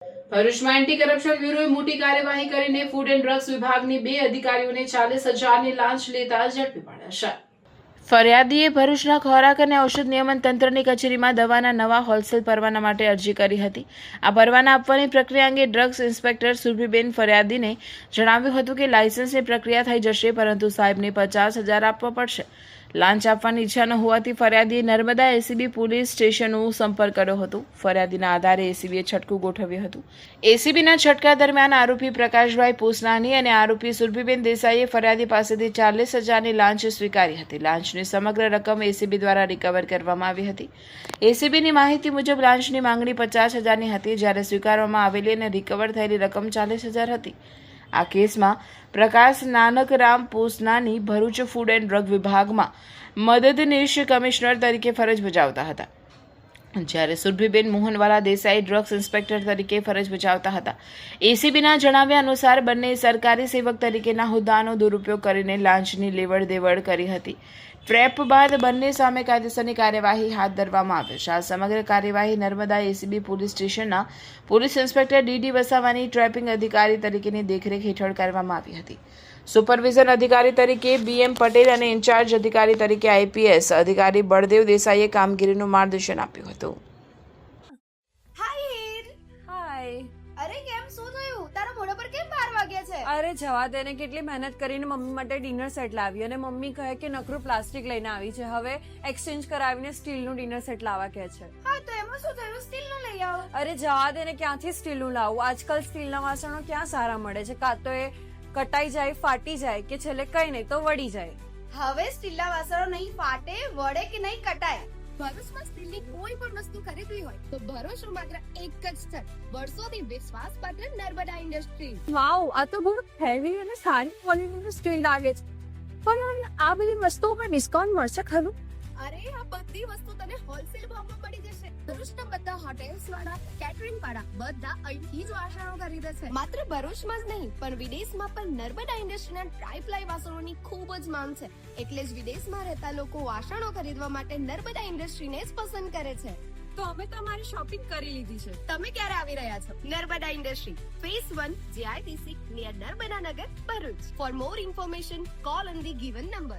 ભરૂચમાં anti corruption બ્યુરોએ મોટી કાર્યવાહી કરીને ફૂડ એન્ડ ડ્રગ્સ વિભાગની 2 અધિકારીઓને 40,000ની લાંચ લેતા ઝડપી પાડ્યા છે. ફરિયાદીએ ભરૂચના ખોરાક અને ઔષધ નિયમન તંત્રની કચેરીમાં દવાના નવા હોલસેલ પરવાના માટે અરજી કરી હતી. આ પરવાના આપવાની પ્રક્રિયા અંગે ડ્રગ્સ ઇન્સ્પેક્ટર સુરભીબેન ફરિયાદીને જણાવ્યું હતું કે લાયસન્સની પ્રક્રિયા થઈ જશે, પરંતુ સાહેબને 50,000 આપવા પડશે. લાંચ આપવાની ઈચ્છા ન હોવાથી ફરિયાદીએ નર્મદા એસીબી પોલીસ સ્ટેશનનો સંપર્ક કર્યો હતો. ફરિયાદીના આધારે એસીબીએ છટકું ગોઠવ્યું હતું. એસીબીના છટકા દરમિયાન આરોપી પ્રકાશભાઈ પોસનાની અને આરોપી સુરભીબેન દેસાઈએ ફરિયાદી પાસેથી 40,000ની લાંચ સ્વીકારી હતી. લાંચની સમગ્ર રકમ એસીબી દ્વારા રિકવર કરવામાં આવી હતી. એસીબીની માહિતી મુજબ લાંચની માંગણી 50,000ની હતી, જ્યારે સ્વીકારવામાં આવેલી અને રિકવર થયેલી રકમ 40,000 હતી. આ કેસમાં પ્રકાશ નાનકરામ પોસનાની ભરૂચ ફૂડ એન્ડ ડ્રગ વિભાગમાં મદદનીશ કમિશનર તરીકે ફરજ બજાવતા હતા, જ્યારે સુરભીબેન મોહનવાલા દેસાઈ ડ્રગ્સ ઇન્સ્પેક્ટર તરીકે ફરજ બજાવતા હતા. એસીબીના જણાવ્યા અનુસાર બંને સરકારી સેવક તરીકેના હોદ્દાનો દુરુપયોગ કરીને લાંચની લેવડ દેવડ કરી હતી. ટ્રેપ બાદ બંને સામે કાયદેસરની કાર્યવાહી હાથ ધરવામાં આવી છે. આ સમગ્ર કાર્યવાહી નર્મદા એસીબી પોલીસ સ્ટેશનના પોલીસ ઇન્સ્પેક્ટર ડીડી વસાવાની ટ્રેપિંગ અધિકારી તરીકેની દેખરેખ હેઠળ કરવામાં આવી હતી. સુપરવિઝન અધિકારી તરીકે બીએમ પટેલ અને ઇન્ચાર્જ અધિકારી તરીકે આઈપીએસ અધિકારી બળદેવ દેસાઈએ કામગીરીનું માર્ગદર્શન આપ્યું હતું. અરે કેમ શું થયું? તારા મોઢા પર કેમ 12 વાગ્યા છે? અરે જવા દે ને, કેટલી મહેનત કરીને મમ્મી માટે ડિનર સેટ લાવી અને મમ્મી કહે કે નકરું પ્લાસ્ટિક લઈને આવી છે, હવે એક્સચેન્જ કરાવીને સ્ટીલનું ડિનર સેટ લાવવા કહે છે. હા તો એમાં શું થયું? સ્ટીલનું લઈ આવો. અરે જવા દે ને, ક્યાંથી સ્ટીલનું લાવું? આજકાલ સ્ટીલના વાસણો ક્યાં સારા મળે છે? કાં તો એ કટાઈ જાય, ફાટી જાય, કે છેલ્લે કઈ નહીં તો વળી જાય. હવે સ્ટીલના વાસણો નહીં ફાટે, વળે કે નહીં કટાય. ભરૂચમાં સ્ટીલની કોઈ પણ વસ્તુ ખરીદવી હોય તો ભરૂચનું માત્ર એક જ સ્થળ, વર્ષોથી વિશ્વાસપાત્ર નર્મદા ઇન્ડસ્ટ્રી. વાવ, આ તો બહુ હેવી અને સારી ક્વોલિટીનું સ્ટીલ લાગે છે. પણ આ બધી વસ્તુઓ પર ડિસ્કાઉન્ટ મળશે ખરું? અરે આ બધી વસ્તુ તને હોલસેલ ભાવમાં મળી જશે. ભરૂચના બધા હોટેલ્સ વાળા, કેટરિંગ વાળા બધા અહીંથી જ વાસણો ખરીદે છે. માત્ર ભરૂચમાં જ નહીં પણ વિદેશમાં પણ નર્મદા ઇન્ડસ્ટ્રીના ટ્રાય-પ્લાય વાસણોની ખૂબ જ માંગ છે. એટલે જ વિદેશમાં રહેતા લોકો વાસણો ખરીદવા માટે નર્મદા ઇન્ડસ્ટ્રીને જ પસંદ કરે છે. તો અમે તમારી શોપિંગ કરી લીધી છે. તમે ક્યારે આવી રહ્યા છો? Narmada industry phase 1 JITC near Narmada Nagar, Bharuch. For more information call on the given number.